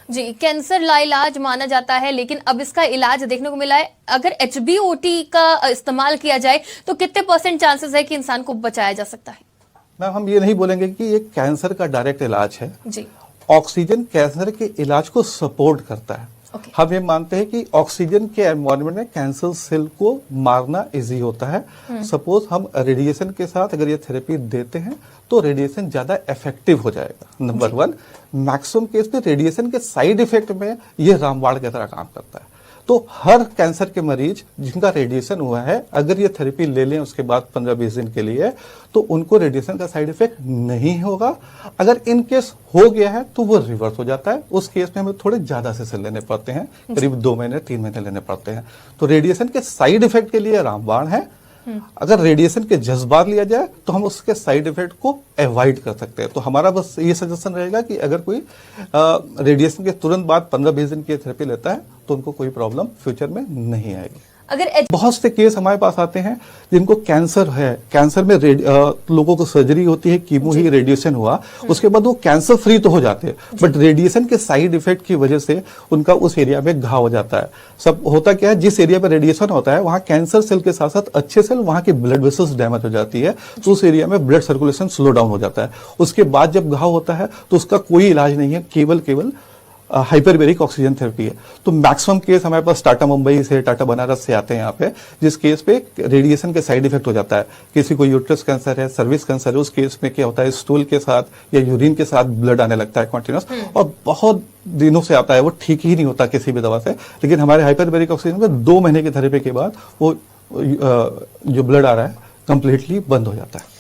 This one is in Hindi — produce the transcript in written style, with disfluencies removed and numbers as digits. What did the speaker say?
जी, कैंसर लाइलाज माना जाता है, लेकिन अब इसका इलाज देखने को मिला है। अगर एचबीओटी का इस्तेमाल किया जाए तो कितने % चांसेस है कि इंसान को बचाया जा सकता है? मैम, हम ये नहीं बोलेंगे कि ये कैंसर का डायरेक्ट इलाज है। जी, ऑक्सीजन कैंसर के इलाज को सपोर्ट करता है। ओके। हम ये मानते हैं कि ऑक्सीजन के एनवायरनमेंट में कैंसर सेल को मारना इजी होता है। सपोज हम रेडिएशन के साथ अगर ये थेरेपी देते हैं तो रेडिएशन ज्यादा इफेक्टिव हो जाएगा। नंबर 1, मैक्सिमम केस में रेडिएशन के साइड इफेक्ट में ये रामबाण की तरह काम करता है। तो हर कैंसर के मरीज जिनका रेडिएशन हुआ है, अगर ये थेरेपी ले लें उसके बाद 15-20 दिन के लिए, तो उनको रेडिएशन का साइड इफेक्ट नहीं होगा। अगर इन केस हो गया है तो वो रिवर्स हो जाता है। उस केस में हमें थोड़े ज्यादा सेशन लेने पड़ते हैं, करीब 2 महीने 3 महीने लेने पड़ते हैं। तो रेडिएशन के साइड इफेक्ट के लिए रामबाण है। अगर रेडिएशन के जज्बात लिया जाए तो हम उसके साइड इफेक्ट को अवॉइड कर सकते हैं। तो हमारा बस ये सजेशन रहेगा कि अगर कोई रेडिएशन के तुरंत बाद 15-20 दिन की थेरेपी लेता है तो उनको कोई प्रॉब्लम फ्यूचर में नहीं आएगी। अगर बहुत से केस हमारे पास आते हैं जिनको कैंसर है, कैंसर में लोगों को सर्जरी होती है, कीमो ही रेडिएशन हुआ, उसके बाद वो कैंसर फ्री तो हो जाते हैं, बट रेडिएशन के साइड इफेक्ट की वजह से उनका उस एरिया में घाव हो जाता है। सब होता क्या है, जिस एरिया पे रेडिएशन होता है वहां कैंसर सेल के साथ साथ अच्छे सेल, वहां की ब्लड वेसल्स डैमेज हो जाती है, तो उस एरिया में ब्लड सर्कुलेशन स्लो डाउन हो जाता है। उसके बाद जब घाव होता है तो उसका कोई इलाज नहीं है, केवल हाइपरबेरिक ऑक्सीजन थेरेपी है। तो मैक्सिमम केस हमारे पास टाटा मुंबई से, टाटा बनारस से आते हैं यहाँ पे, जिस केस पे रेडिएशन के साइड इफेक्ट हो जाता है। किसी को यूट्रस कैंसर है, सर्विस कैंसर है, उस केस में क्या होता है, स्टूल के साथ या यूरिन के साथ ब्लड आने लगता है कंटिन्यूस, और बहुत दिनों से आता है, वो ठीक ही नहीं होता किसी भी दवा से। लेकिन हमारे हाइपरबेरिक ऑक्सीजन में 2 महीने की थेरेपी के बाद वो जो ब्लड आ रहा है कंप्लीटली बंद हो जाता है।